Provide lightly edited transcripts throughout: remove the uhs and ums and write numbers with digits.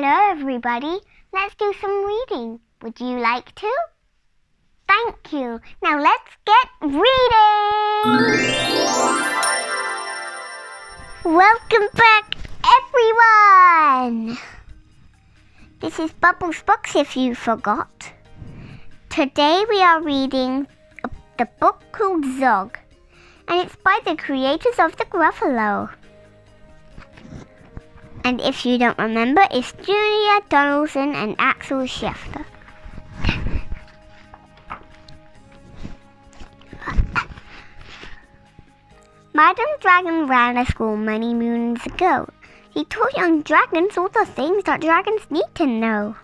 Hello everybody, let's do some reading. Would you like to? Thank you. Now let's get reading! Welcome back everyone! This is Bubbles Books if you forgot. Today we are reading the book called Zog, and it's by the creators of the Gruffalo. And if you don't remember, it's Julia Donaldson and Axel Scheffler. Madam Dragon ran a school many moons ago. He taught young dragons all the things that dragons need to know.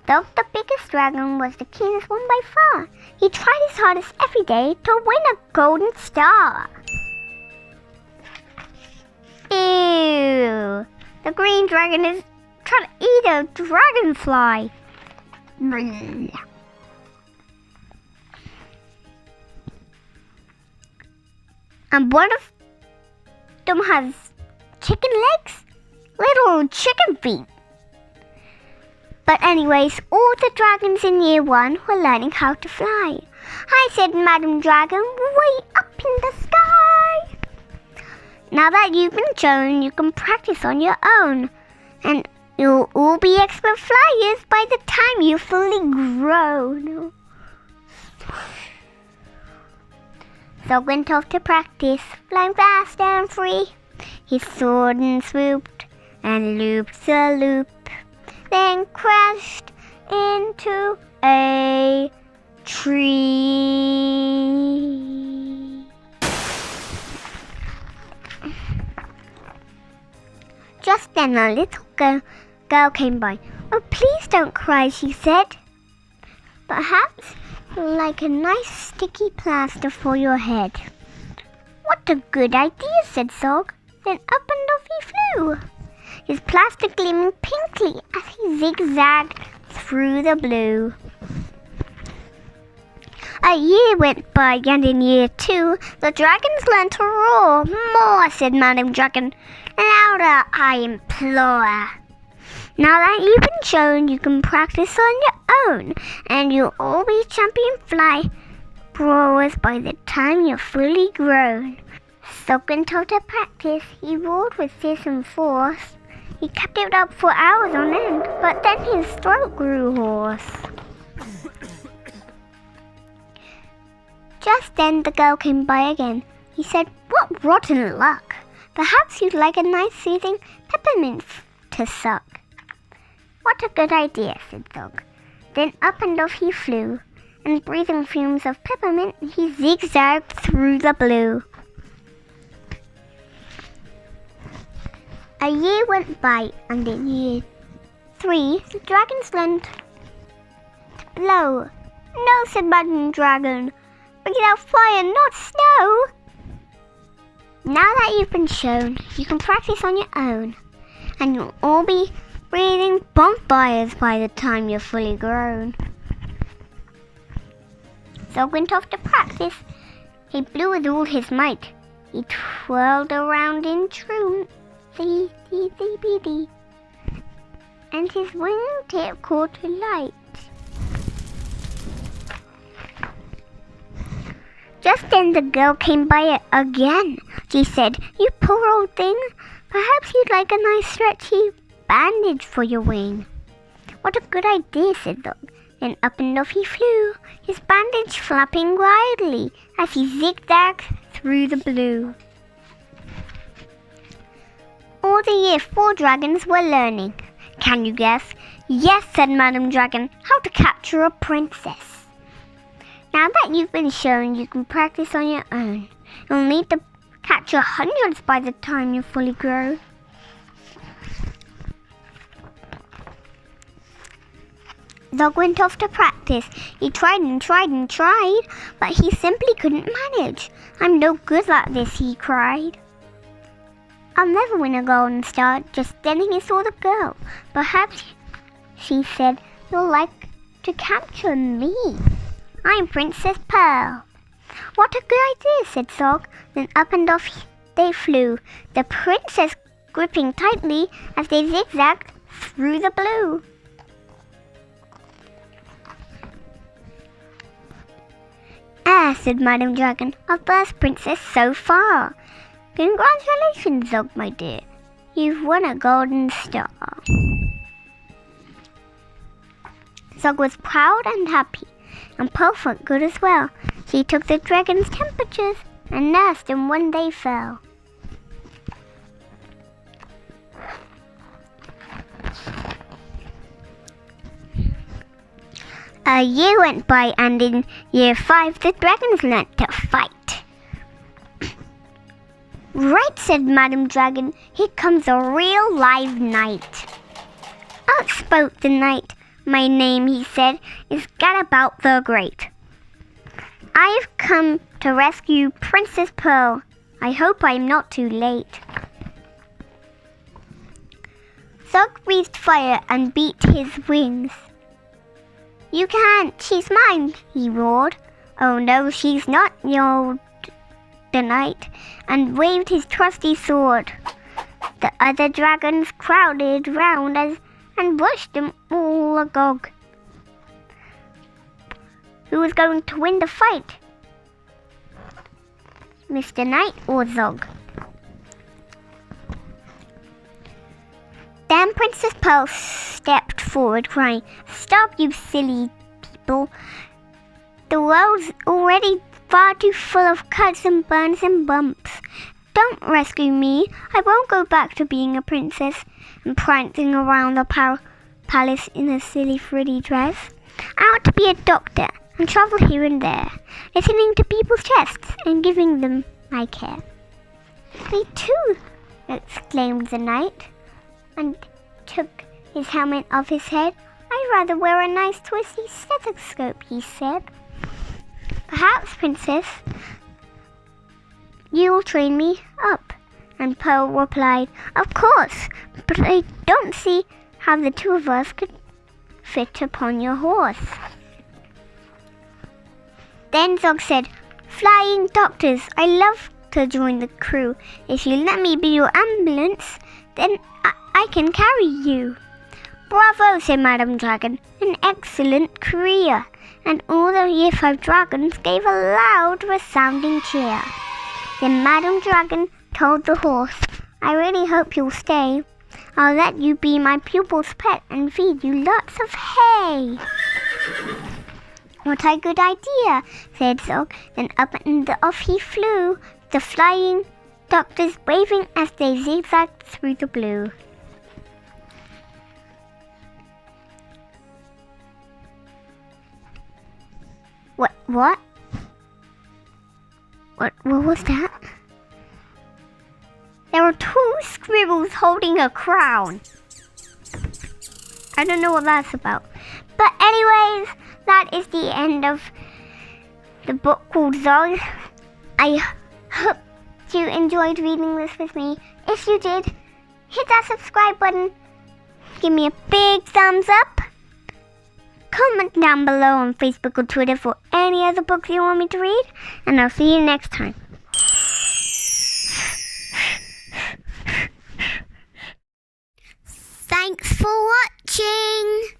Though the biggest dragon was the keenest one by far, he tried his hardest every day to win a golden star. Ew! The green dragon is trying to eat a dragonfly. And one of them has chicken legs, little chicken feet. But anyways, all the dragons in year 1 were learning how to fly. I said, Madam Dragon, way up in the sky. Now that you've been shown, you can practice on your own. And you'll all be expert flyers by the time you're fully grown. So went off to practice, flying fast and free. He soared and swooped and looped the loop, then crashed into a tree. Just then a little girl came by. Oh, please don't cry, she said. Perhaps you'd like a nice sticky plaster for your head. What a good idea, said Zog. Then up and off he flew, his plaster gleaming pinkly as he zigzagged through the blue. A year went by, and in year 2, the dragons learned to roar. More, said Madam Dragon. Louder, I implore. Now that you've been shown, you can practice on your own, and you'll all be champion fly roarers by the time you're fully grown. So when told to practice, he roared with fearsome force. He kept it up for hours on end, but then his throat grew hoarse. Just then the girl came by again. He said, what rotten luck! Perhaps you'd like a nice soothing peppermint to suck. What a good idea, said Zog. Then up and off he flew, and breathing fumes of peppermint, he zigzagged through the blue. A year went by, and in year 3, the dragons learned to blow. No, said Madam Dragon, bring out fire, not snow. Now that you've been shown, you can practice on your own, and you'll all be breathing bonfires by the time you're fully grown. So went off to practice. He blew with all his might. He twirled around in true and his wingtip caught light. Just then the girl came by again. She said, you poor old thing, perhaps you'd like a nice stretchy bandage for your wing. What a good idea, said Zog. Then up and off he flew, his bandage flapping wildly as he zigzagged through the blue. All the year 4 dragons were learning. Can you guess? Yes, said Madam Dragon, how to capture a princess. Now that you've been shown, you can practice on your own. You'll need to capture hundreds by the time you're fully grown. Zog went off to practice. He tried and tried and tried, but he simply couldn't manage. I'm no good at this, he cried. I'll never win a golden star. Just then he saw the girl. Perhaps, she said, you'll like to capture me. I'm Princess Pearl. What a good idea, said Zog. Then up and off they flew, the princess gripping tightly as they zigzagged through the blue. Ah, said Madam Dragon, our first princess so far. Congratulations, Zog, my dear. You've won a golden star. Zog was proud and happy, and Pearl felt good as well. She took the dragon's temperatures and nursed them when they fell. A year went by, and in year 5 the dragons learnt to fight. Right, said Madam Dragon, here comes a real live knight. Out spoke the knight. My name, he said, is Gadabout the Great. I've come to rescue Princess Pearl. I hope I'm not too late. Zog breathed fire and beat his wings. You can't, she's mine, he roared. Oh no, she's not, yelled the knight, and waved his trusty sword. The other dragons crowded round and rushed them all agog. Who was going to win the fight? Mr. Knight or Zog? Then Princess Pearl stepped forward, crying, Stop, you silly people. The world's already far too full of cuts and burns and bumps. Don't rescue me. I won't go back to being a princess and prancing around the palace in a silly frilly dress. I want to be a doctor and travel here and there, listening to people's chests and giving them my care. Me too, exclaimed the knight, and took his helmet off his head. I'd rather wear a nice twisty stethoscope, he said. Perhaps, Princess, you'll train me up. And Pearl replied, Of course, but I don't see how the two of us could fit upon your horse. Then Zog said, Flying doctors, I love to join the crew. If you let me be your ambulance, then I can carry you. Bravo, said Madam Dragon, an excellent career. And all the Year 5 dragons gave a loud resounding cheer. Then Madam Dragon told the horse, I really hope you'll stay. I'll let you be my pupil's pet and feed you lots of hay. What a good idea, said Zog. Then up and off he flew, the flying doctors waving as they zigzagged through the blue. What was that? There were 2 squirrels holding a crown. I don't know what that's about. But anyways, that is the end of the book called Zog. I hope you enjoyed reading this with me. If you did, hit that subscribe button. Give me a big thumbs up. Comment down below on Facebook or Twitter for any other books you want me to read. And I'll see you next time. Thanks for watching.